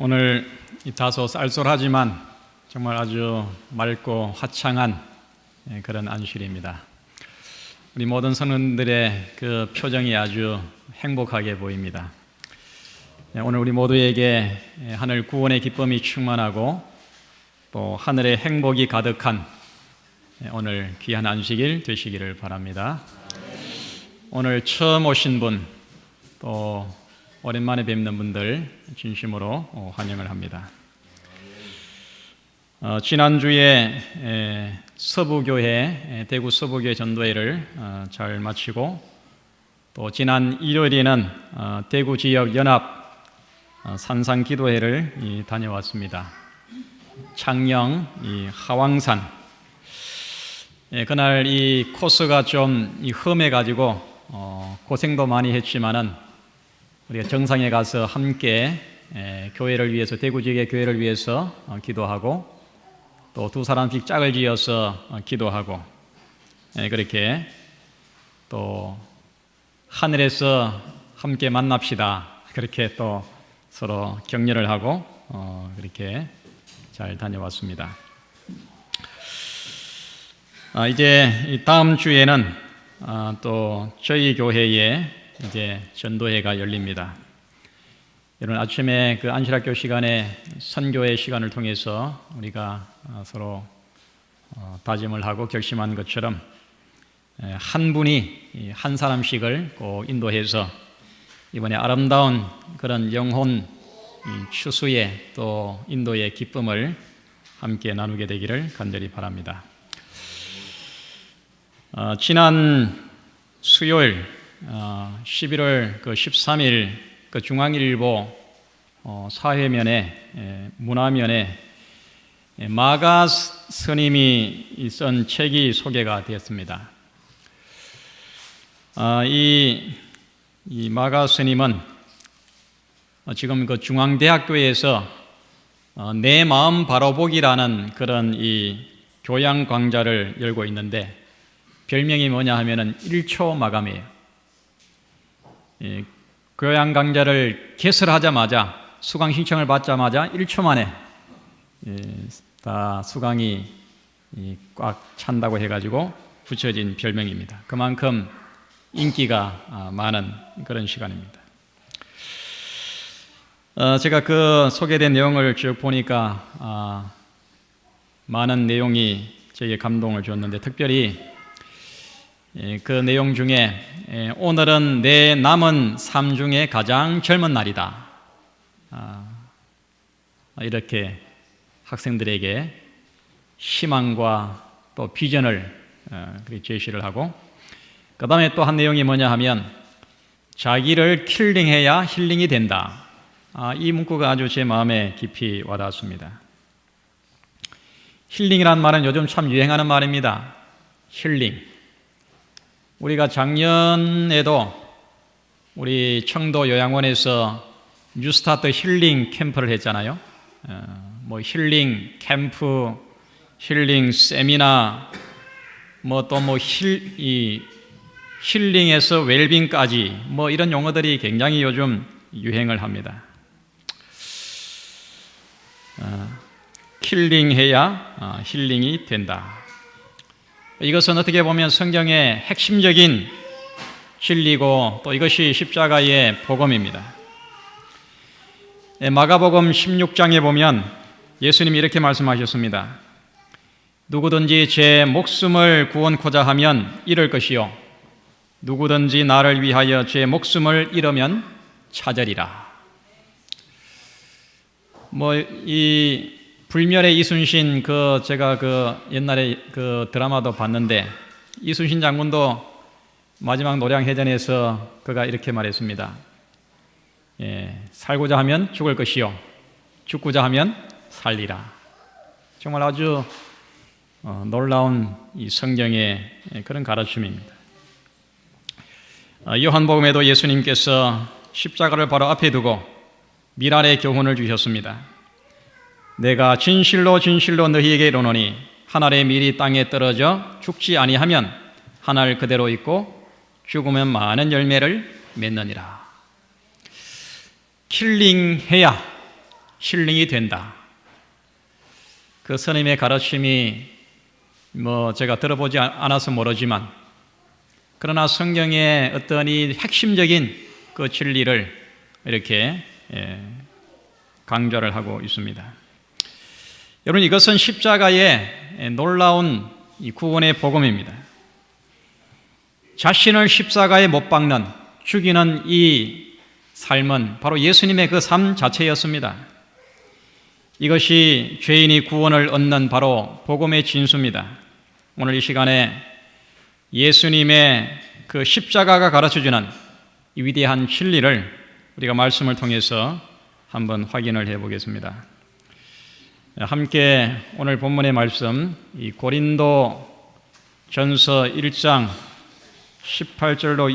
오늘 다소 쌀쌀하지만 정말 아주 맑고 화창한 그런 안식일입니다. 우리 모든 성도들의 그 표정이 아주 행복하게 보입니다. 오늘 우리 모두에게 하늘 구원의 기쁨이 충만하고 또 하늘의 행복이 가득한 오늘 귀한 안식일 되시기를 바랍니다. 오늘 처음 오신 분, 또 오랜만에 뵙는 분들 진심으로 환영을 합니다. 지난주에 서부교회, 대구 서부교회 전도회를 잘 마치고 또 지난 일요일에는 대구 지역 연합 산상기도회를 다녀왔습니다. 창녕 하왕산. 그날 이 코스가 좀 험해가지고 고생도 많이 했지만은 우리가 정상에 가서 함께 교회를 위해서, 대구 지역의 교회를 위해서 기도하고 또 두 사람씩 짝을 지어서 기도하고 그렇게 또 하늘에서 함께 만납시다, 그렇게 또 서로 격려를 하고 그렇게 잘 다녀왔습니다. 이제 다음 주에는 또 저희 교회에 이제 전도회가 열립니다. 여러분, 아침에 그 안식학교 시간에 선교의 시간을 통해서 우리가 서로 다짐을 하고 결심한 것처럼 한 분이 한 사람씩을 꼭 인도해서 이번에 아름다운 그런 영혼 추수의 또 인도의 기쁨을 함께 나누게 되기를 간절히 바랍니다. 지난 수요일 11월 13일 중앙일보 사회면에 문화면에 마가 스님이 쓴 책이 소개가 되었습니다. 이 마가 스님은 지금 그 중앙대학교에서 내 마음 바로 보기라는 그런 이 교양 강좌를 열고 있는데 별명이 뭐냐 하면은 1초 마감이에요. 교양 강좌를 개설하자마자, 수강 신청을 받자마자 1초 만에 다 수강이 꽉 찬다고 해가지고 붙여진 별명입니다. 그만큼 인기가 많은 그런 시간입니다. 제가 그 소개된 내용을 쭉 보니까 많은 내용이 저에게 감동을 줬는데, 특별히 그 내용 중에 오늘은 내 남은 삶 중에 가장 젊은 날이다, 이렇게 학생들에게 희망과 또 비전을 제시를 하고, 그 다음에 또 한 내용이 뭐냐 하면 자기를 킬링해야 힐링이 된다. 이 문구가 아주 제 마음에 깊이 와닿았습니다. 힐링이라는 말은 요즘 참 유행하는 말입니다. 힐링. 우리가 작년에도 우리 청도 요양원에서 뉴스타트 힐링 캠프를 했잖아요. 뭐 힐링 캠프, 힐링 세미나, 힐링에서 웰빙까지 이런 용어들이 굉장히 요즘 유행을 합니다. 킬링해야 힐링이 된다. 이것은 어떻게 보면 성경의 핵심적인 진리고 또 이것이 십자가의 복음입니다. 마가복음 16장에 보면 예수님이 이렇게 말씀하셨습니다. 누구든지 제 목숨을 구원코자 하면 잃을 것이요, 누구든지 나를 위하여 제 목숨을 잃으면 찾으리라. 이 불멸의 이순신, 제가 옛날에 드라마도 봤는데, 이순신 장군도 마지막 노량해전에서 그가 이렇게 말했습니다. 살고자 하면 죽을 것이요, 죽고자 하면 살리라. 정말 아주 놀라운 이 성경의 그런 가르침입니다. 요한복음에도 예수님께서 십자가를 바로 앞에 두고 미랄의 교훈을 주셨습니다. 내가 진실로 진실로 너희에게 이르노니 한 알의 밀이 땅에 떨어져 죽지 아니하면 한 알 그대로 있고 죽으면 많은 열매를 맺느니라. 킬링해야 힐링이 된다. 그 스님의 가르침이 제가 들어보지 않아서 모르지만, 그러나 성경의 어떤 이 핵심적인 그 진리를 이렇게 강조를 하고 있습니다. 여러분, 이것은 십자가의 놀라운 이 구원의 복음입니다. 자신을 십자가에 못 박는, 죽이는 이 삶은 바로 예수님의 그 삶 자체였습니다. 이것이 죄인이 구원을 얻는 바로 복음의 진수입니다. 오늘 이 시간에 예수님의 그 십자가가 가르쳐주는 이 위대한 진리를 우리가 말씀을 통해서 한번 확인을 해보겠습니다. 함께 오늘 본문의 말씀, 이 고린도 전서 1장 18절로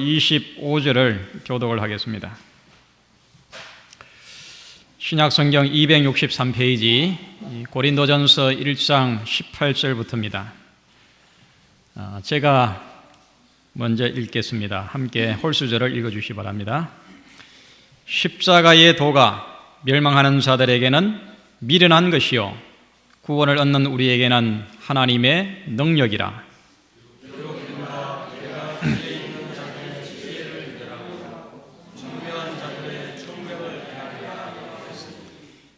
25절을 교독을 하겠습니다. 신약성경 263페이지 고린도전서 1장 18절부터입니다. 제가 먼저 읽겠습니다. 함께 홀수절을 읽어주시기 바랍니다. 십자가의 도가 멸망하는 자들에게는 미련한 것이요 구원을 얻는 우리에게는 하나님의 능력이라.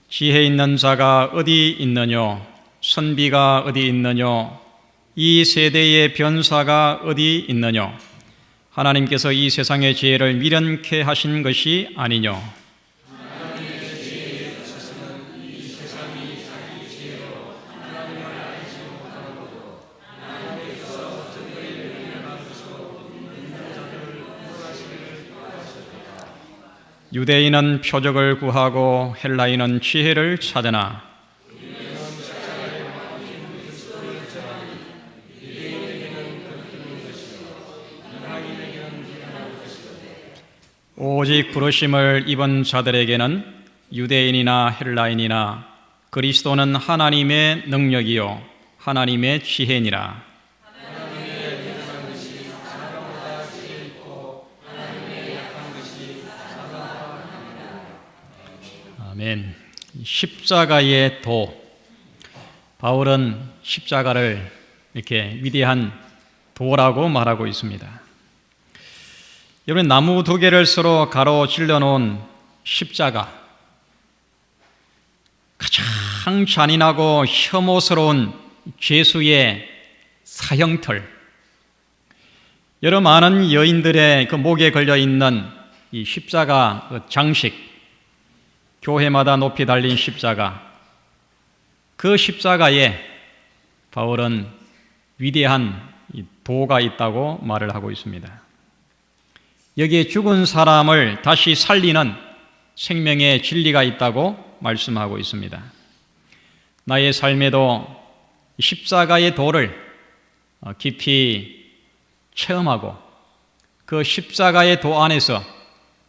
지혜 있는 자가 어디 있느뇨? 선비가 어디 있느뇨? 이 세대의 변사가 어디 있느뇨? 하나님께서 이 세상의 지혜를 미련케 하신 것이 아니뇨? 유대인은 표적을 구하고 헬라인은 지혜를 찾으나 오직 부르심을 입은 자들에게는 유대인이나 헬라인이나 그리스도는 하나님의 능력이요 하나님의 지혜니라. 아멘. 십자가의 도. 바울은 십자가를 이렇게 위대한 도라고 말하고 있습니다. 여러분, 나무 두 개를 서로 가로질러 놓은 십자가, 가장 잔인하고 혐오스러운 죄수의 사형틀, 여러 많은 여인들의 그 목에 걸려 있는 이 십자가 장식, 교회마다 높이 달린 십자가, 그 십자가에 바울은 위대한 도가 있다고 말을 하고 있습니다. 여기에 죽은 사람을 다시 살리는 생명의 진리가 있다고 말씀하고 있습니다. 나의 삶에도 십자가의 도를 깊이 체험하고 그 십자가의 도 안에서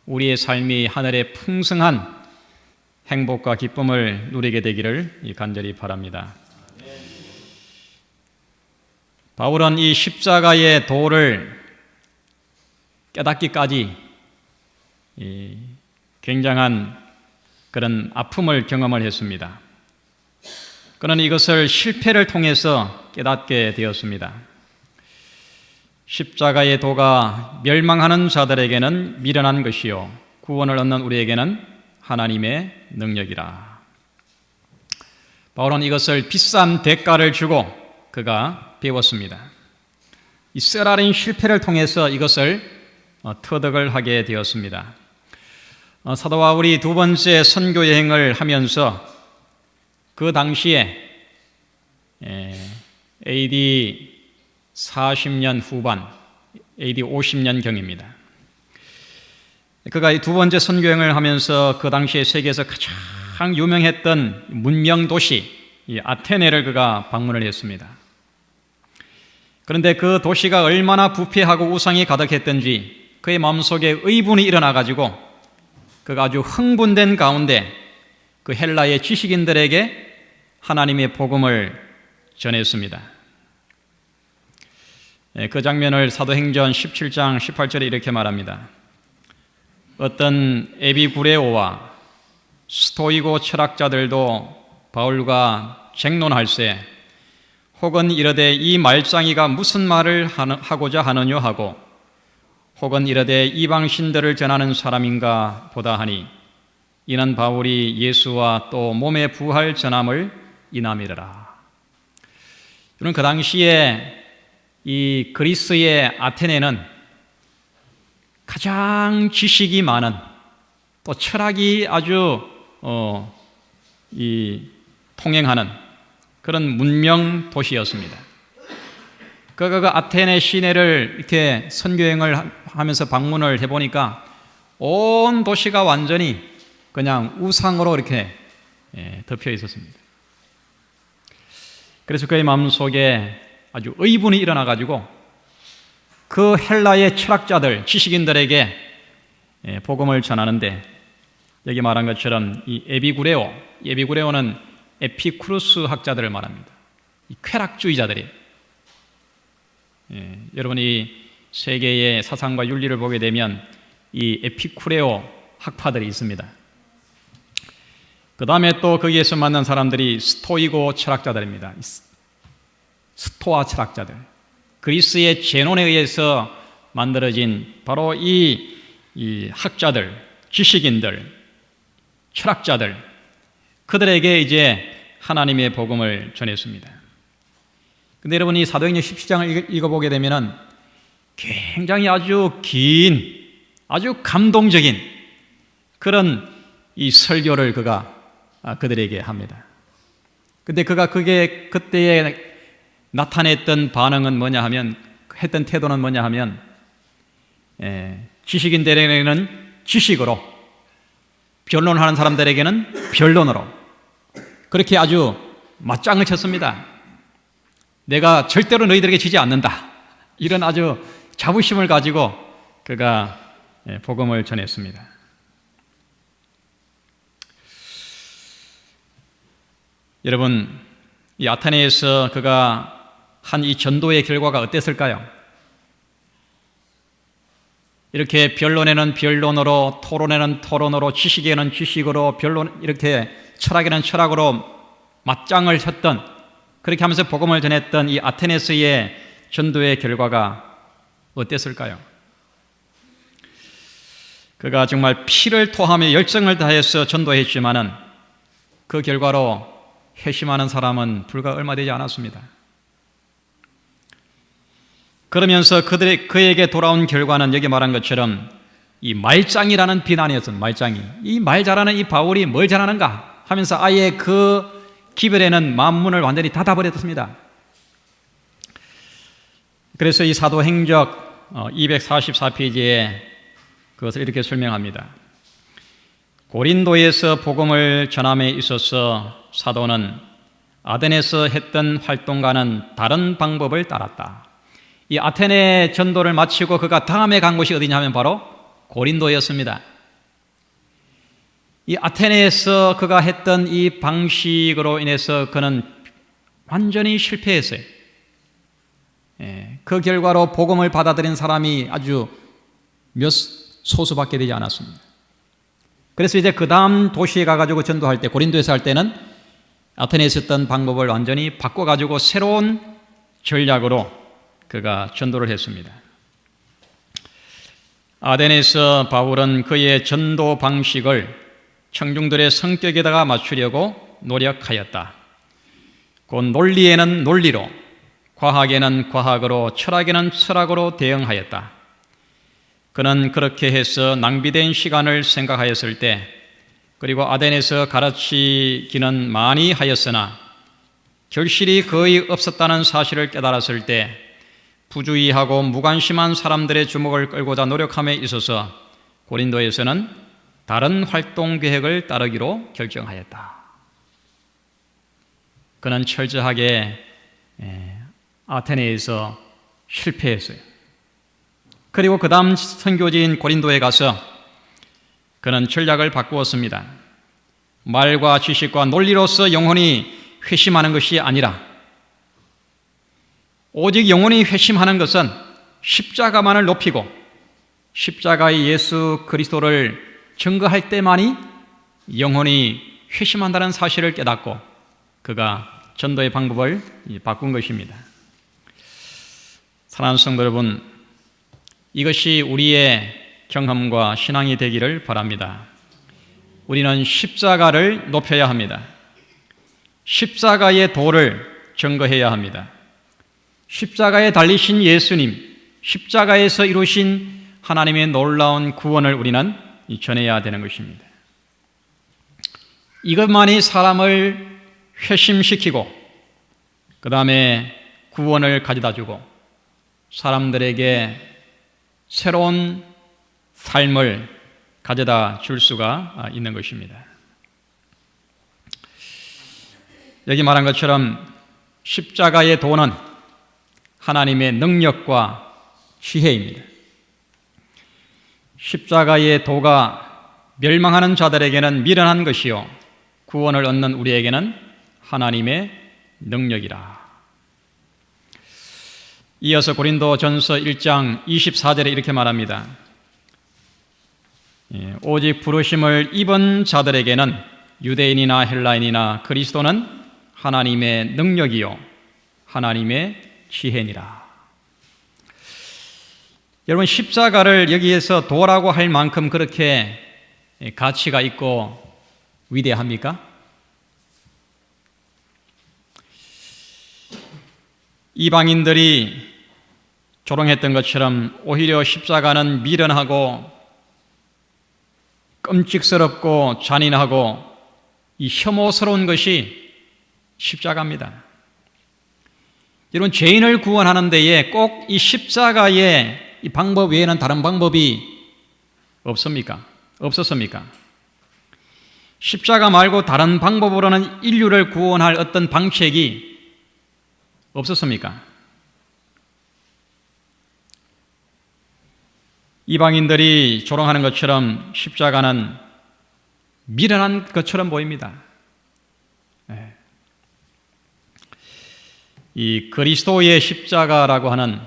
우리의 삶이 하늘의 풍성한 행복과 기쁨을 누리게 되기를 간절히 바랍니다. 바울은 이 십자가의 도를 깨닫기까지 굉장한 그런 아픔을 경험을 했습니다. 그는 이것을 실패를 통해서 깨닫게 되었습니다. 십자가의 도가 멸망하는 자들에게는 미련한 것이요 구원을 얻는 우리에게는 하나님의 능력이라. 바울은 이것을 비싼 대가를 주고 그가 배웠습니다. 이 쓰라린 실패를 통해서 이것을 터득을 하게 되었습니다. 사도 바울이 두 번째 선교 여행을 하면서 그 당시에 AD 40년 후반, AD 50년경입니다. 그가 이 두 번째 선교여행을 하면서 그 당시에 세계에서 가장 유명했던 문명 도시 아테네를 그가 방문을 했습니다. 그런데 그 도시가 얼마나 부패하고 우상이 가득했던지 그의 마음속에 의분이 일어나가지고 그가 아주 흥분된 가운데 그 헬라의 지식인들에게 하나님의 복음을 전했습니다. 그 장면을 사도행전 17장 18절에 이렇게 말합니다. 어떤 에비구레오와 스토이고 철학자들도 바울과 쟁론할세 혹은 이르되 이 말짱이가 무슨 말을 하고자 하느냐 하고 혹은 이르되 이방신들을 전하는 사람인가 보다 하니 이는 바울이 예수와 또 몸의 부활 전함을 인함이더라. 저는 그 당시에 이 그리스의 아테네는 가장 지식이 많은 또 철학이 아주 통행하는 그런 문명 도시였습니다. 그 아테네 시내를 이렇게 선교행을 하면서 방문을 해보니까 온 도시가 완전히 그냥 우상으로 이렇게 덮여 있었습니다. 그래서 그의 마음속에 아주 의분이 일어나가지고 그 헬라의 철학자들, 지식인들에게 복음을 전하는데 여기 말한 것처럼 이 에비구레오는 에피쿠루스 학자들을 말합니다. 이 쾌락주의자들이. 여러분이 세계의 사상과 윤리를 보게 되면 이 에피쿠레오 학파들이 있습니다. 그 다음에 또 거기에서 만난 사람들이 스토이고 철학자들입니다. 스토아 철학자들. 그리스의 제논에 의해서 만들어진 바로 이 학자들, 지식인들, 철학자들, 그들에게 이제 하나님의 복음을 전했습니다. 근데 여러분이 사도행전 17장을 읽어보게 되면은 굉장히 아주 긴, 아주 감동적인 그런 이 설교를 그들에게 합니다. 근데 그게 그때에 나타냈던 반응은 뭐냐 하면, 했던 태도는 뭐냐 하면, 지식인들에게는 지식으로, 변론하는 사람들에게는 변론으로, 그렇게 아주 맞짱을 쳤습니다. 내가 절대로 너희들에게 지지 않는다. 이런 아주 자부심을 가지고 그가 복음을 전했습니다. 여러분, 이 아테네에서 그가 한 이 전도의 결과가 어땠을까요? 이렇게 변론에는 변론으로, 토론에는 토론으로, 지식에는 지식으로, 이렇게 철학에는 철학으로 맞짱을 쳤던, 그렇게 하면서 복음을 전했던 이 아테네스의 전도의 결과가 어땠을까요? 그가 정말 피를 토하며 열정을 다해서 전도했지만은 그 결과로 회심하는 사람은 불과 얼마 되지 않았습니다. 그러면서 그에게 돌아온 결과는 여기 말한 것처럼 이 말짱이라는 비난이었습니다. 말짱이. 이 말 잘하는 이 바울이 뭘 잘하는가 하면서 아예 그 기별에는 만문을 완전히 닫아버렸습니다. 그래서 이 사도행적 244페이지에 그것을 이렇게 설명합니다. 고린도에서 복음을 전함에 있어서 사도는 아덴에서 했던 활동과는 다른 방법을 따랐다. 이 아테네 전도를 마치고 그가 다음에 간 곳이 어디냐면 바로 고린도였습니다. 이 아테네에서 그가 했던 이 방식으로 인해서 그는 완전히 실패했어요. 그 결과로 복음을 받아들인 사람이 아주 몇 소수밖에 되지 않았습니다. 그래서 이제 그 다음 도시에 가가지고 전도할 때, 고린도에서 할 때는 아테네에서 했던 방법을 완전히 바꿔가지고 새로운 전략으로 그가 전도를 했습니다. 아덴에서 바울은 그의 전도 방식을 청중들의 성격에다가 맞추려고 노력하였다. 곧 논리에는 논리로, 과학에는 과학으로, 철학에는 철학으로 대응하였다. 그는 그렇게 해서 낭비된 시간을 생각하였을 때, 그리고 아덴에서 가르치기는 많이 하였으나 결실이 거의 없었다는 사실을 깨달았을 때 부주의하고 무관심한 사람들의 주목을 끌고자 노력함에 있어서 고린도에서는 다른 활동 계획을 따르기로 결정하였다. 그는 철저하게 아테네에서 실패했어요. 그리고 그 다음 선교지인 고린도에 가서 그는 전략을 바꾸었습니다. 말과 지식과 논리로서 영혼이 회심하는 것이 아니라 오직 영혼이 회심하는 것은 십자가만을 높이고 십자가의 예수 그리스도를 증거할 때만이 영혼이 회심한다는 사실을 깨닫고 그가 전도의 방법을 바꾼 것입니다. 사랑하는 성도 여러분, 이것이 우리의 경험과 신앙이 되기를 바랍니다. 우리는 십자가를 높여야 합니다. 십자가의 도를 증거해야 합니다. 십자가에 달리신 예수님, 십자가에서 이루신 하나님의 놀라운 구원을 우리는 전해야 되는 것입니다. 이것만이 사람을 회심시키고 그 다음에 구원을 가져다 주고 사람들에게 새로운 삶을 가져다 줄 수가 있는 것입니다. 여기 말한 것처럼 십자가의 도는 하나님의 능력과 지혜입니다. 십자가의 도가 멸망하는 자들에게는 미련한 것이요 구원을 얻는 우리에게는 하나님의 능력이라. 이어서 고린도전서 1장 24절에 이렇게 말합니다. 오직 부르심을 입은 자들에게는 유대인이나 헬라인이나 그리스도는 하나님의 능력이요 하나님의 지혜니라. 여러분, 십자가를 여기에서 도라고 할 만큼 그렇게 가치가 있고 위대합니까? 이방인들이 조롱했던 것처럼 오히려 십자가는 미련하고 끔찍스럽고 잔인하고 이 혐오스러운 것이 십자가입니다. 여러분, 죄인을 구원하는 데에 꼭 이 십자가의 이 방법 외에는 다른 방법이 없습니까? 없었습니까? 십자가 말고 다른 방법으로는 인류를 구원할 어떤 방책이 없었습니까? 이방인들이 조롱하는 것처럼 십자가는 미련한 것처럼 보입니다. 이 그리스도의 십자가라고 하는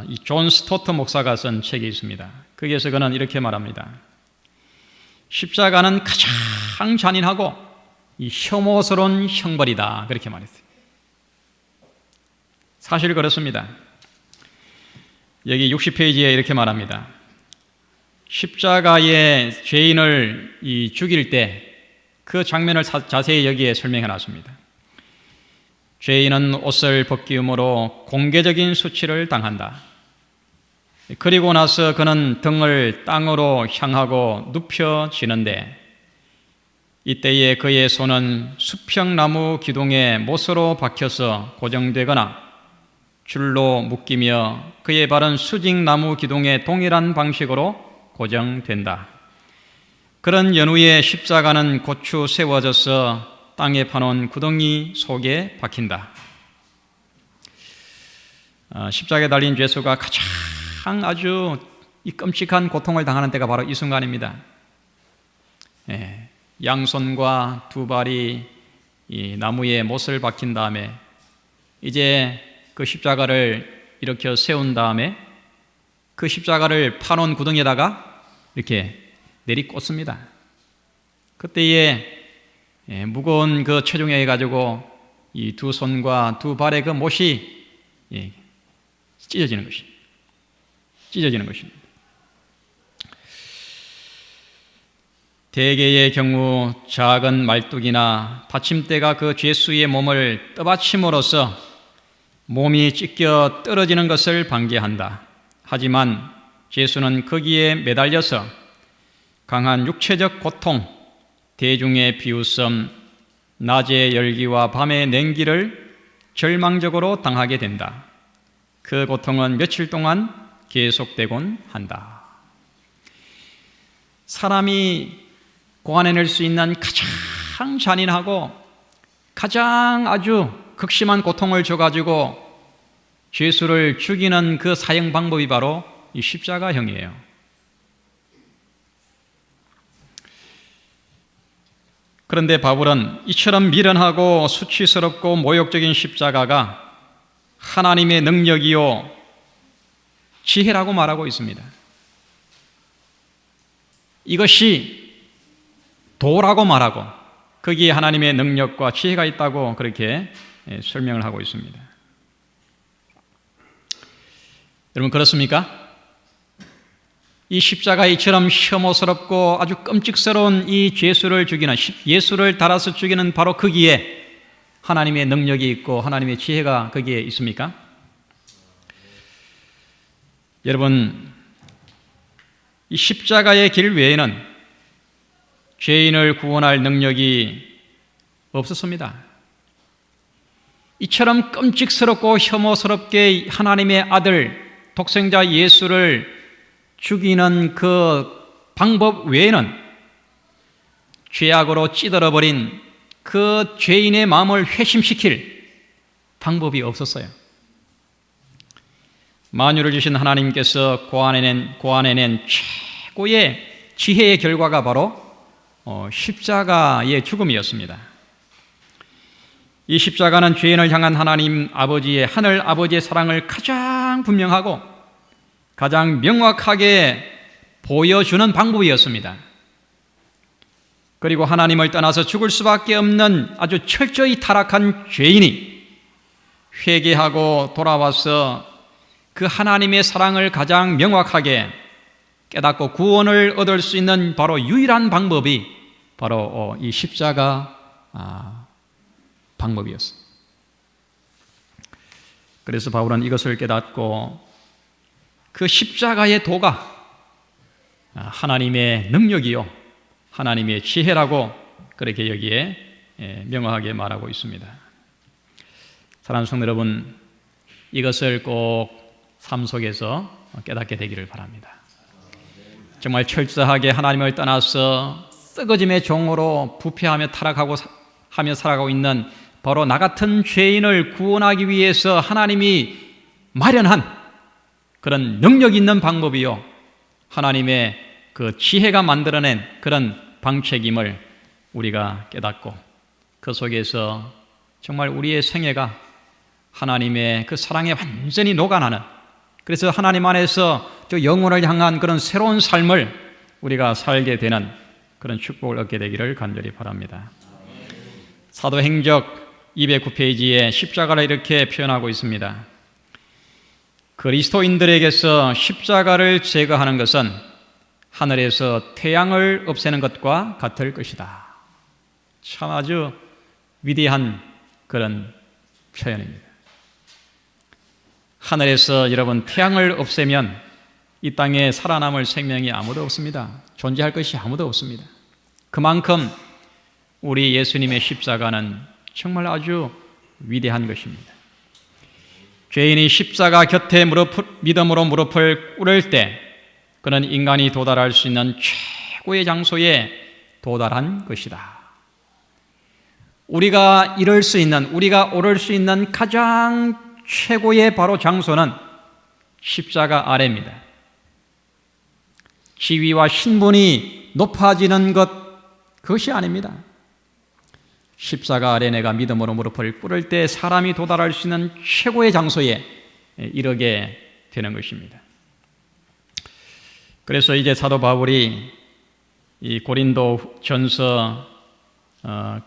이 존 스토트 목사가 쓴 책이 있습니다. 거기에서 그는 이렇게 말합니다. 십자가는 가장 잔인하고 이 혐오스러운 형벌이다, 그렇게 말했어요. 사실 그렇습니다. 여기 60페이지에 이렇게 말합니다. 십자가의 죄인을 죽일 때 그 장면을 자세히 여기에 설명해 놨습니다. 죄인은 옷을 벗기움으로 공개적인 수치를 당한다. 그리고 나서 그는 등을 땅으로 향하고 눕혀지는데 이때에 그의 손은 수평나무 기둥에 못으로 박혀서 고정되거나 줄로 묶이며 그의 발은 수직나무 기둥에 동일한 방식으로 고정된다. 그런 연후에 십자가는 고추 세워져서 땅에 파놓은 구덩이 속에 박힌다. 십자가에 달린 죄수가 가장 아주 이 끔찍한 고통을 당하는 때가 바로 이 순간입니다. 양손과 두 발이 이 나무에 못을 박힌 다음에 이제 그 십자가를 일으켜 세운 다음에 그 십자가를 파놓은 구덩이에다가 이렇게 내리꽂습니다. 그때에 무거운 그 체중에 가지고 이 두 손과 두 발의 그 못이 찢어지는 것입니다. 찢어지는 것입니다. 대개의 경우 작은 말뚝이나 받침대가 그 죄수의 몸을 떠받침으로써 몸이 찢겨 떨어지는 것을 방지한다. 하지만 죄수는 거기에 매달려서 강한 육체적 고통, 대중의 비웃음, 낮의 열기와 밤의 냉기를 절망적으로 당하게 된다. 그 고통은 며칠 동안 계속되곤 한다. 사람이 고안해낼 수 있는 가장 잔인하고 가장 아주 극심한 고통을 줘가지고 죄수를 죽이는 그 사형 방법이 바로 이 십자가형이에요. 그런데 바울은 이처럼 미련하고 수치스럽고 모욕적인 십자가가 하나님의 능력이요 지혜라고 말하고 있습니다. 이것이 도라고 말하고 거기에 하나님의 능력과 지혜가 있다고 그렇게 설명을 하고 있습니다. 여러분 그렇습니까? 이 십자가에 이처럼 혐오스럽고 아주 끔찍스러운 이 예수를 죽이는, 예수를 달아서 죽이는 바로 거기에 하나님의 능력이 있고 하나님의 지혜가 거기에 있습니까? 여러분, 이 십자가의 길 외에는 죄인을 구원할 능력이 없었습니다. 이처럼 끔찍스럽고 혐오스럽게 하나님의 아들 독생자 예수를 죽이는 그 방법 외에는 죄악으로 찌들어버린 그 죄인의 마음을 회심시킬 방법이 없었어요. 만유를 주신 하나님께서 고안해낸 최고의 지혜의 결과가 바로 십자가의 죽음이었습니다. 이 십자가는 죄인을 향한 하나님 아버지의, 하늘 아버지의 사랑을 가장 분명하고 가장 명확하게 보여주는 방법이었습니다. 그리고 하나님을 떠나서 죽을 수밖에 없는 아주 철저히 타락한 죄인이 회개하고 돌아와서 그 하나님의 사랑을 가장 명확하게 깨닫고 구원을 얻을 수 있는 바로 유일한 방법이 바로 이 십자가 방법이었어요. 그래서 바울은 이것을 깨닫고 그 십자가의 도가 하나님의 능력이요 하나님의 지혜라고 그렇게 여기에 명확하게 말하고 있습니다. 사랑하는 성도 여러분, 이것을 꼭 삶 속에서 깨닫게 되기를 바랍니다. 정말 철저하게 하나님을 떠나서 썩어짐의 종으로 부패하며 타락하고 하며 살아가고 있는 바로 나 같은 죄인을 구원하기 위해서 하나님이 마련한 그런 능력 있는 방법이요 하나님의 그 지혜가 만들어낸 그런 방책임을 우리가 깨닫고 그 속에서 정말 우리의 생애가 하나님의 그 사랑에 완전히 녹아나는, 그래서 하나님 안에서 저 영혼을 향한 그런 새로운 삶을 우리가 살게 되는 그런 축복을 얻게 되기를 간절히 바랍니다. 사도행적 209페이지에 십자가를 이렇게 표현하고 있습니다. 그리스도인들에게서 십자가를 제거하는 것은 하늘에서 태양을 없애는 것과 같을 것이다. 참 아주 위대한 그런 표현입니다. 하늘에서 여러분 태양을 없애면 이 땅에 살아남을 생명이 아무도 없습니다. 존재할 것이 아무도 없습니다. 그만큼 우리 예수님의 십자가는 정말 아주 위대한 것입니다. 죄인이 십자가 곁에 믿음으로 무릎을 꿇을 때 그는 인간이 도달할 수 있는 최고의 장소에 도달한 것이다. 우리가 이룰 수 있는, 우리가 오를 수 있는 가장 최고의 바로 장소는 십자가 아래입니다. 지위와 신분이 높아지는 것, 그것이 아닙니다. 십자가 아래 내가 믿음으로 무릎을 꿇을 때 사람이 도달할 수 있는 최고의 장소에 이르게 되는 것입니다. 그래서 이제 사도 바울이 이 고린도 전서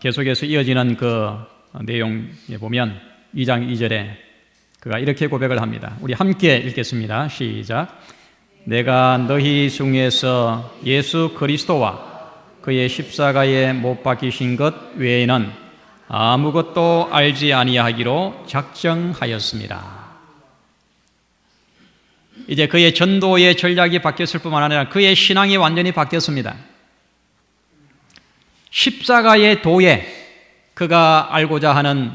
계속해서 이어지는 그 내용에 보면 2장 2절에 그가 이렇게 고백을 합니다. 우리 함께 읽겠습니다. 시작. 내가 너희 중에서 예수 그리스도와 그의 십자가에 못 박히신 것 외에는 아무것도 알지 아니하기로 작정하였습니다. 이제 그의 전도의 전략이 바뀌었을 뿐만 아니라 그의 신앙이 완전히 바뀌었습니다. 십자가의 도에 그가 알고자 하는,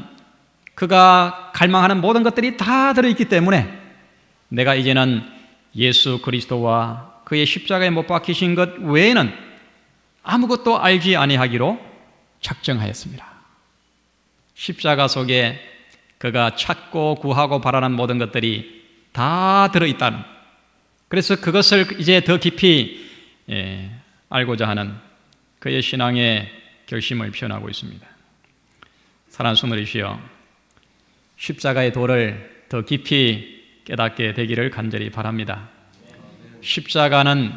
그가 갈망하는 모든 것들이 다 들어있기 때문에 내가 이제는 예수 그리스도와 그의 십자가에 못 박히신 것 외에는 아무것도 알지 아니하기로 작정하였습니다. 십자가 속에 그가 찾고 구하고 바라는 모든 것들이 다 들어있다는, 그래서 그것을 이제 더 깊이 알고자 하는 그의 신앙의 결심을 표현하고 있습니다. 사랑하는 성도들이시여, 십자가의 도를 더 깊이 깨닫게 되기를 간절히 바랍니다. 십자가는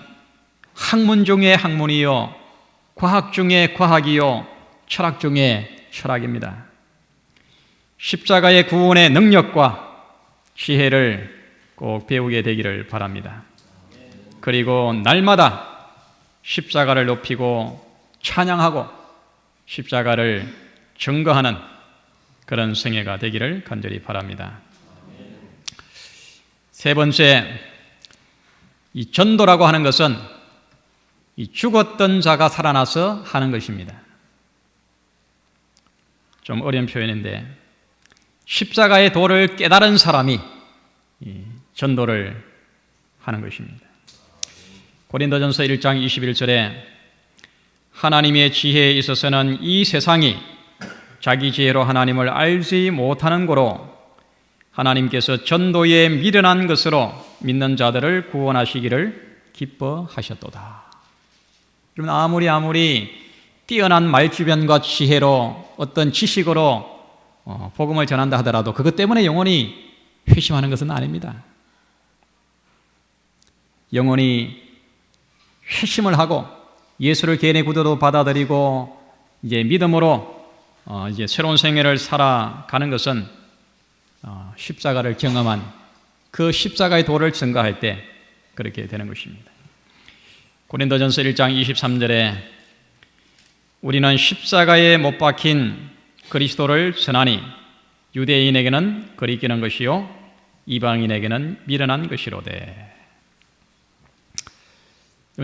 학문 중의 학문이요 과학 중에 과학이요 철학 중에 철학입니다. 십자가의 구원의 능력과 지혜를 꼭 배우게 되기를 바랍니다. 그리고 날마다 십자가를 높이고 찬양하고 십자가를 증거하는 그런 생애가 되기를 간절히 바랍니다. 세 번째, 이 전도라고 하는 것은 이 죽었던 자가 살아나서 하는 것입니다. 좀 어려운 표현인데 십자가의 도를 깨달은 사람이 전도를 하는 것입니다. 고린도전서 1장 21절에 하나님의 지혜에 있어서는 이 세상이 자기 지혜로 하나님을 알지 못하는 고로 하나님께서 전도에 미련한 것으로 믿는 자들을 구원하시기를 기뻐하셨도다. 여러분, 아무리 뛰어난 말주변과 지혜로 어떤 지식으로 복음을 전한다 하더라도 그것 때문에 영혼이 회심하는 것은 아닙니다. 영혼이 회심을 하고 예수를 개인의 구도로 받아들이고 이제 믿음으로 이제 새로운 생애를 살아가는 것은 십자가를 경험한 그 십자가의 도를 증거할 때 그렇게 되는 것입니다. 고린도전서 1장 23절에 우리는 십자가에 못 박힌 그리스도를 전하니 유대인에게는 거리끼는 것이요 이방인에게는 미련한 것이로되.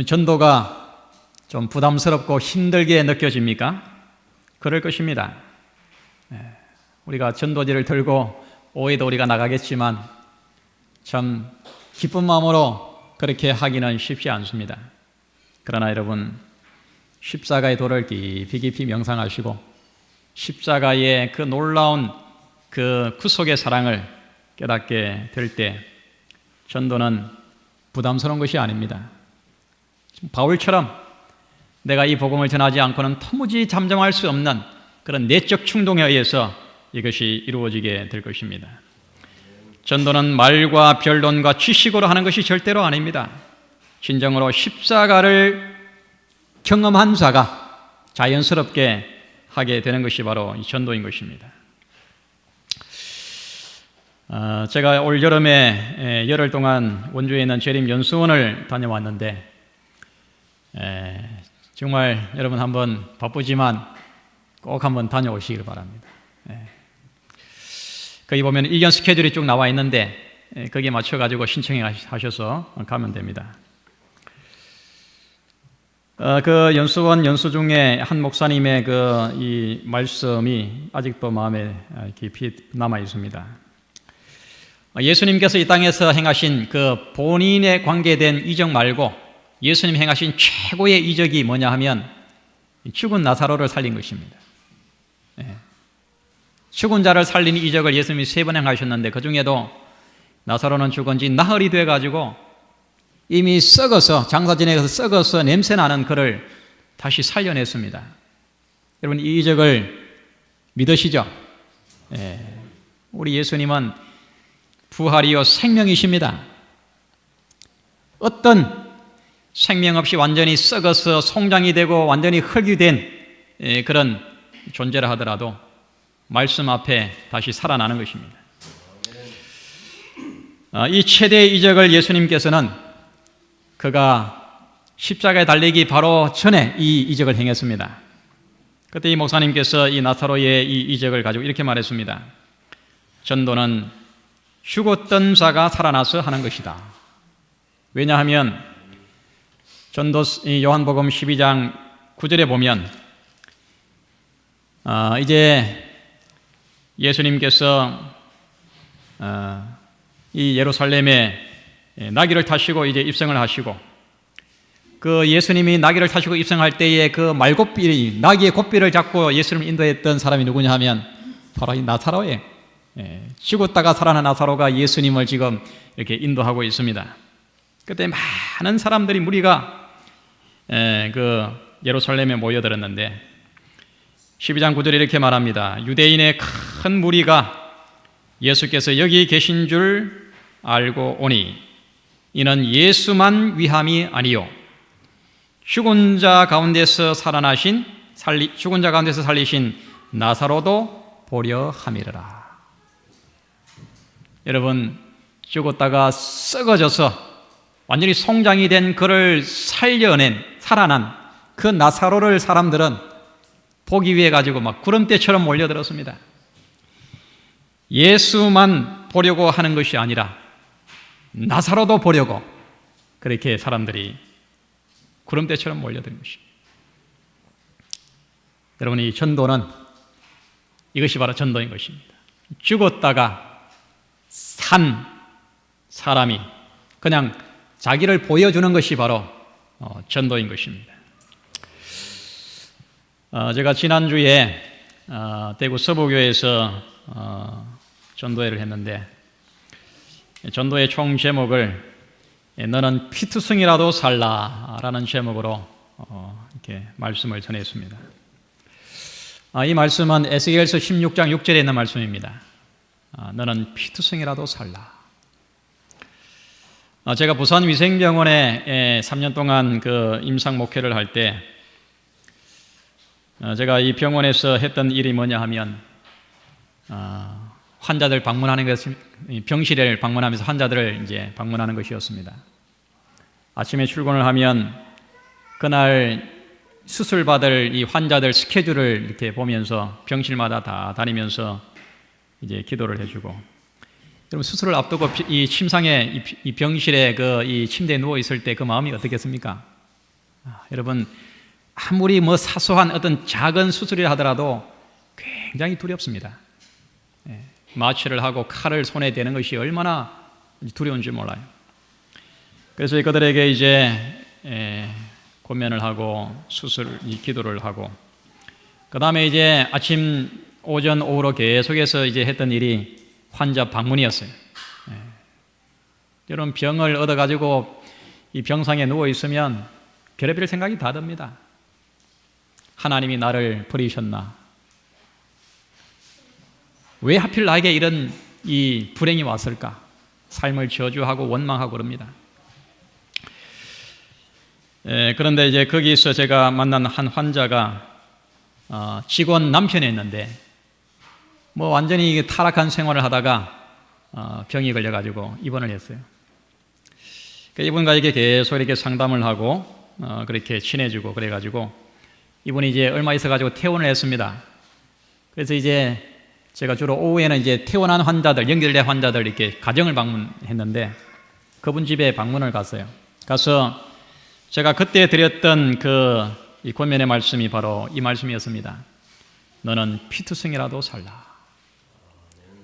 전도가 좀 부담스럽고 힘들게 느껴집니까? 그럴 것입니다. 우리가 전도지를 들고 오해도 우리가 나가겠지만 참 기쁜 마음으로 그렇게 하기는 쉽지 않습니다. 그러나 여러분, 십자가의 도를 깊이 명상하시고 십자가의 그 놀라운 그 구속의 사랑을 깨닫게 될 때 전도는 부담스러운 것이 아닙니다. 바울처럼 내가 이 복음을 전하지 않고는 도무지 잠잠할 수 없는 그런 내적 충동에 의해서 이것이 이루어지게 될 것입니다. 전도는 말과 변론과 지식으로 하는 것이 절대로 아닙니다. 진정으로 십자가를 경험한 자가 자연스럽게 하게 되는 것이 바로 이 전도인 것입니다. 제가 올 여름에 열흘 동안 원주에 있는 재림 연수원을 다녀왔는데 정말 여러분 한번 바쁘지만 꼭 한번 다녀오시길 바랍니다. 거기 보면 일견 스케줄이 쭉 나와 있는데 거기에 맞춰가지고 신청해 하셔서 가면 됩니다. 그 연수원 연수 중에 한 목사님의 이 말씀이 아직도 마음에 깊이 남아 있습니다. 예수님께서 이 땅에서 행하신 그 본인에 관계된 이적 말고 예수님 행하신 최고의 이적이 뭐냐 하면 죽은 나사로를 살린 것입니다. 죽은 자를 살린 이적을 예수님이 3번 행하셨는데 그 중에도 나사로는 죽은 지 나흘이 돼가지고 이미 썩어서 장사 지내서 썩어서 냄새나는 그를 다시 살려냈습니다. 여러분, 이 이적을 믿으시죠? 우리 예수님은 부활이요 생명이십니다. 어떤 생명 없이 완전히 썩어서 송장이 되고 완전히 흙이 된 그런 존재라 하더라도 말씀 앞에 다시 살아나는 것입니다. 이 최대의 이적을 예수님께서는 그가 십자가에 달리기 바로 전에 이 이적을 행했습니다. 그때 이 목사님께서 이 나사로의 이 이적을 가지고 이렇게 말했습니다. 전도는 죽었던 자가 살아나서 하는 것이다. 왜냐하면 전도 요한복음 12장 9절에 보면 이제 예수님께서 이 예루살렘에 나귀를 타시고 이제 입성을 하시고 그 예수님이 나귀를 타시고 입성할 때에 그 말곶빌이 나귀의 곱비를 잡고 예수님을 인도했던 사람이 누구냐 하면 바로 이 나사로예요. 죽었다가 살아난 나사로가 예수님을 지금 이렇게 인도하고 있습니다. 그때 많은 사람들이 무리가 그 예루살렘에 모여들었는데 12장 9절에 이렇게 말합니다. 유대인의 큰 무리가 예수께서 여기 계신 줄 알고 오니 이는 예수만 위함이 아니요 죽은 자 가운데서 살리신 나사로도 보려 함이라. 여러분, 죽었다가 썩어져서 완전히 송장이 된 그를 살아난 그 나사로를 사람들은 보기 위해 가지고 막 구름대처럼 몰려들었습니다. 예수만 보려고 하는 것이 아니라 나사로도 보려고 그렇게 사람들이 구름대처럼 몰려든 것입니다. 여러분, 이 전도는 이것이 바로 전도인 것입니다. 죽었다가 산 사람이 그냥 자기를 보여주는 것이 바로 전도인 것입니다. 제가 지난주에 대구 서부교회에서 전도회를 했는데, 전도회 총 제목을 너는 피투성이라도 살라라는 제목으로 이렇게 말씀을 전했습니다. 이 말씀은 에스겔서 16장 6절에 있는 말씀입니다. 너는 피투성이라도 살라. 제가 부산 위생병원에 3년 동안 그 임상 목회를 할 때, 제가 이 병원에서 했던 일이 뭐냐 하면, 환자들 방문하는 것이, 병실을 방문하면서 환자들을 이제 방문하는 것이었습니다. 아침에 출근을 하면 그날 수술받을 이 환자들 스케줄을 이렇게 보면서 병실마다 다 다니면서 이제 기도를 해주고, 여러분, 수술을 앞두고 이 침상에 이 병실에 이 침대에 누워 있을 때 그 마음이 어떻겠습니까? 여러분, 아무리 뭐 사소한 어떤 작은 수술이라 하더라도 굉장히 두렵습니다. 마취를 하고 칼을 손에 대는 것이 얼마나 두려운지 몰라요. 그래서 그들에게 이제 고면을 하고 기도를 하고, 그 다음에 이제 아침, 오전, 오후로 계속해서 이제 했던 일이 환자 방문이었어요. 여러분, 병을 얻어가지고 이 병상에 누워 있으면 별의별 생각이 다 듭니다. 하나님이 나를 버리셨나? 왜 하필 나에게 이런 이 불행이 왔을까? 삶을 저주하고 원망하고 그럽니다. 그런데 이제 거기서 제가 만난 한 환자가 직원 남편이었는데, 뭐 완전히 타락한 생활을 하다가 병이 걸려가지고 입원을 했어요. 이분과 이게 계속 이렇게 상담을 하고 그렇게 친해지고 그래가지고 이분이 이제 얼마 있어가지고 퇴원을 했습니다. 그래서 이제 제가 주로 오후에는 이제 퇴원한 환자들, 연결된 환자들 이렇게 가정을 방문했는데, 그분 집에 방문을 갔어요. 가서 제가 그때 드렸던 이 권면의 말씀이 바로 이 말씀이었습니다. 너는 피투성이라도 살라.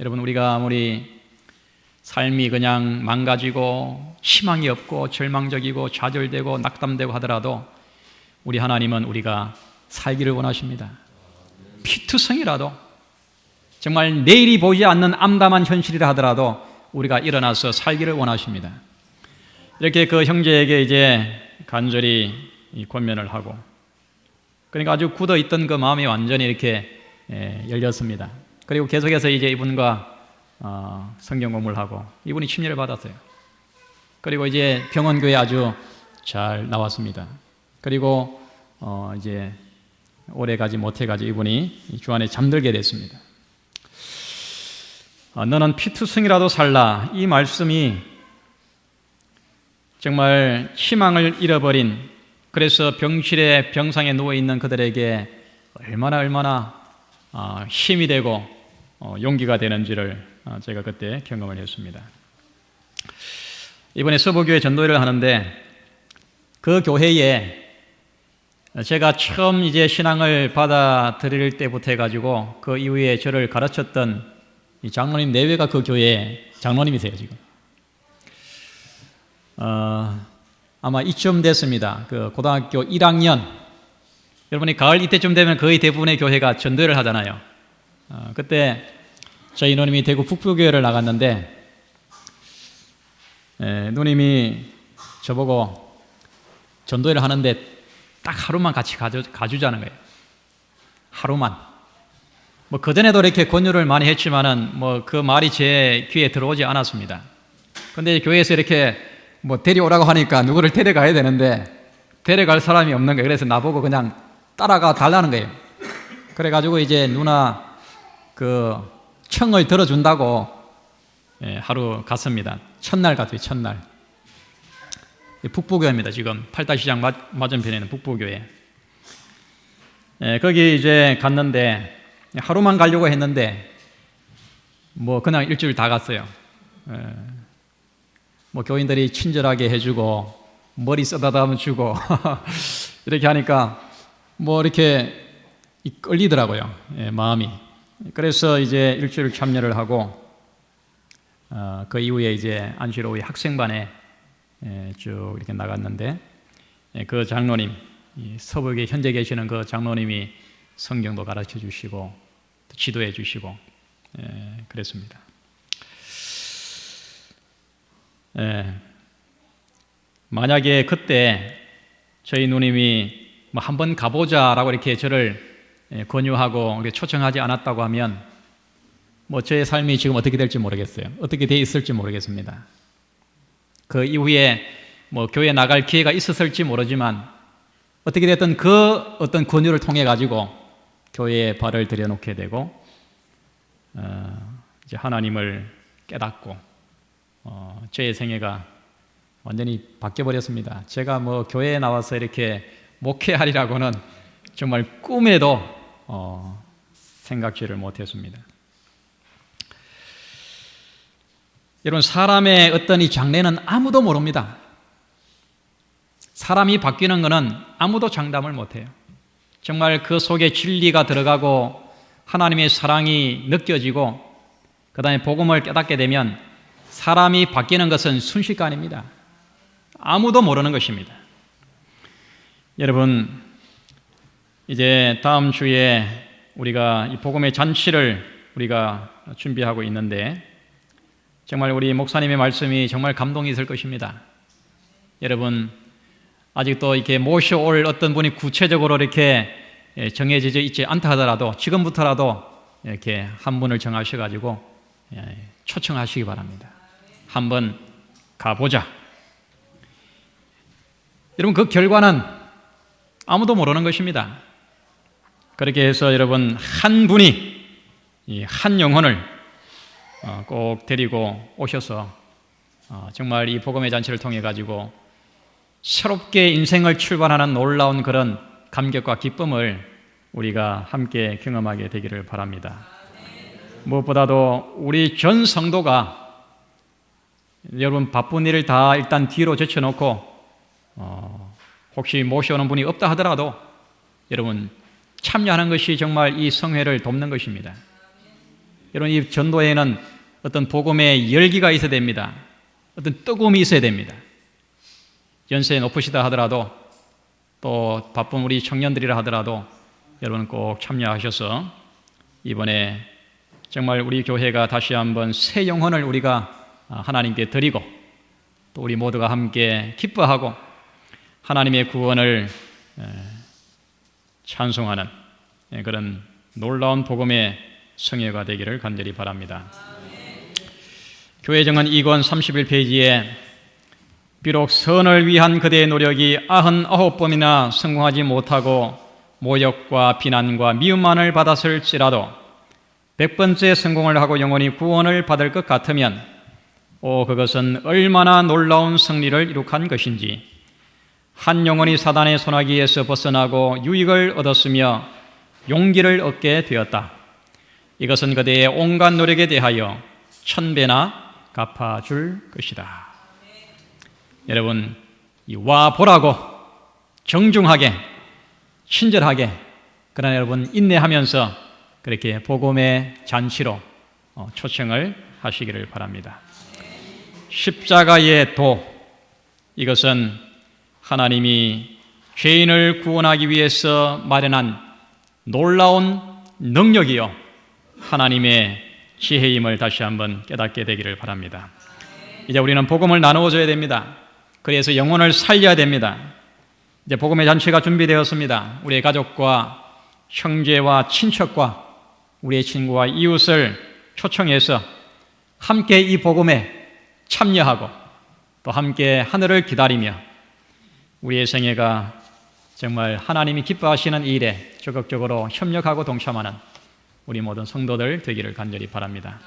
여러분, 우리가 아무리 삶이 그냥 망가지고 희망이 없고 절망적이고 좌절되고 낙담되고 하더라도 우리 하나님은 우리가 살기를 원하십니다. 피투성이라도, 정말 내일이 보이지 않는 암담한 현실이라 하더라도 우리가 일어나서 살기를 원하십니다. 이렇게 그 형제에게 이제 간절히 권면을 하고, 그러니까 아주 굳어있던 그 마음이 완전히 이렇게 열렸습니다. 그리고 계속해서 이제 이분과 성경 공부를 하고 이분이 침례를 받았어요. 그리고 이제 병원교회 아주 잘 나왔습니다. 그리고 이제 오래가지 못해가지고 이분이 주 안에 잠들게 됐습니다. 너는 피투성이라도 살라. 이 말씀이 정말 희망을 잃어버린, 그래서 병실에 병상에 누워있는 그들에게 얼마나 힘이 되고 용기가 되는지를 제가 그때 경험을 했습니다. 이번에 서부교회 전도회를 하는데, 그 교회에 제가 처음 이제 신앙을 받아들일 때부터 해가지고 그 이후에 저를 가르쳤던 이 장로님 내외가 그 교회 장로님이세요, 지금. 아마 이쯤 됐습니다. 그 고등학교 1학년, 여러분이 가을 이때쯤 되면 거의 대부분의 교회가 전도회를 하잖아요. 그때 저희 누님이 대구 북부교회를 나갔는데, 누님이 저보고 전도회를 하는데 딱 하루만 같이 가주자는 거예요. 하루만. 뭐 그전에도 이렇게 권유를 많이 했지만은 뭐 그 말이 제 귀에 들어오지 않았습니다. 근데 교회에서 이렇게 뭐 데려오라고 하니까 누구를 데려가야 되는데 데려갈 사람이 없는 거예요. 그래서 나보고 그냥 따라가 달라는 거예요. 그래가지고 이제 누나 그 청을 들어준다고 하루 갔습니다. 첫날 갔어요. 첫날. 북부교회입니다. 지금 팔다시장 맞은편에 있는 북부교회. 거기 이제 갔는데 하루만 가려고 했는데 뭐 그냥 일주일 다 갔어요. 뭐 교인들이 친절하게 해주고 머리 쓰다듬어 주고 이렇게 하니까 뭐 이렇게 끌리더라고요. 마음이. 그래서 이제 일주일 참여를 하고 그 이후에 이제 안시로의 학생반에 쭉 이렇게 나갔는데 그 장로님, 서북에 현재 계시는 그 장로님이 성경도 가르쳐 주시고 지도해 주시고 그랬습니다. 만약에 그때 저희 누님이 뭐 한번 가보자라고 이렇게 저를 권유하고 이렇게 초청하지 않았다고 하면 뭐 저의 삶이 지금 어떻게 될지 모르겠어요. 어떻게 돼 있을지 모르겠습니다. 그 이후에 뭐 교회 나갈 기회가 있었을지 모르지만 어떻게 됐든 그 어떤 권유를 통해 가지고 교회에 발을 들여놓게 되고 이제 하나님을 깨닫고 저의 생애가 완전히 바뀌어 버렸습니다. 제가 뭐 교회에 나와서 이렇게 목회하리라고는 정말 꿈에도 생각지를 못했습니다. 여러분, 사람의 어떤 이 장래는 아무도 모릅니다. 사람이 바뀌는 것은 아무도 장담을 못해요. 정말 그 속에 진리가 들어가고 하나님의 사랑이 느껴지고 그 다음에 복음을 깨닫게 되면 사람이 바뀌는 것은 순식간입니다. 아무도 모르는 것입니다. 여러분, 이제 다음 주에 우리가 이 복음의 잔치를 우리가 준비하고 있는데 정말 우리 목사님의 말씀이 정말 감동이 있을 것입니다. 여러분, 아직도 이렇게 모셔올 어떤 분이 구체적으로 이렇게 정해지지 있지 않다 하더라도 지금부터라도 이렇게 한 분을 정하셔가지고 초청하시기 바랍니다. 한번 가보자. 여러분, 그 결과는 아무도 모르는 것입니다. 그렇게 해서 여러분, 한 분이 이 한 영혼을 꼭 데리고 오셔서 정말 이 복음의 잔치를 통해 가지고 새롭게 인생을 출발하는 놀라운 그런 감격과 기쁨을 우리가 함께 경험하게 되기를 바랍니다. 무엇보다도 우리 전 성도가 여러분 바쁜 일을 다 일단 뒤로 제쳐놓고 혹시 모셔오는 분이 없다 하더라도 여러분 참여하는 것이 정말 이 성회를 돕는 것입니다. 여러분, 이 전도에는 어떤 복음의 열기가 있어야 됩니다. 어떤 뜨거움이 있어야 됩니다. 연세 높으시다 하더라도 또 바쁜 우리 청년들이라 하더라도 여러분 꼭 참여하셔서 이번에 정말 우리 교회가 다시 한번 새 영혼을 우리가 하나님께 드리고 또 우리 모두가 함께 기뻐하고 하나님의 구원을 찬송하는 그런 놀라운 복음의 성회가 되기를 간절히 바랍니다. 교회정은 2권 31페이지에 비록 선을 위한 그대의 노력이 99번이나 성공하지 못하고 모욕과 비난과 미움만을 받았을지라도 100번째 성공을 하고 영원히 구원을 받을 것 같으면 그것은 얼마나 놀라운 승리를 이룩한 것인지 한 영혼이 사단의 손아귀에서 벗어나고 유익을 얻었으며 용기를 얻게 되었다. 이것은 그대의 온갖 노력에 대하여 1000배나 갚아줄 것이다. 여러분, 와 보라고 정중하게 친절하게 그러나 여러분 인내하면서 그렇게 복음의 잔치로 초청을 하시기를 바랍니다. 십자가의 도, 이것은 하나님이 죄인을 구원하기 위해서 마련한 놀라운 능력이요 하나님의 지혜임을 다시 한번 깨닫게 되기를 바랍니다. 이제 우리는 복음을 나누어줘야 됩니다. 그래서 영혼을 살려야 됩니다. 이제 복음의 잔치가 준비되었습니다. 우리의 가족과 형제와 친척과 우리의 친구와 이웃을 초청해서 함께 이 복음에 참여하고 또 함께 하늘을 기다리며 우리의 생애가 정말 하나님이 기뻐하시는 이 일에 적극적으로 협력하고 동참하는 우리 모든 성도들 되기를 간절히 바랍니다.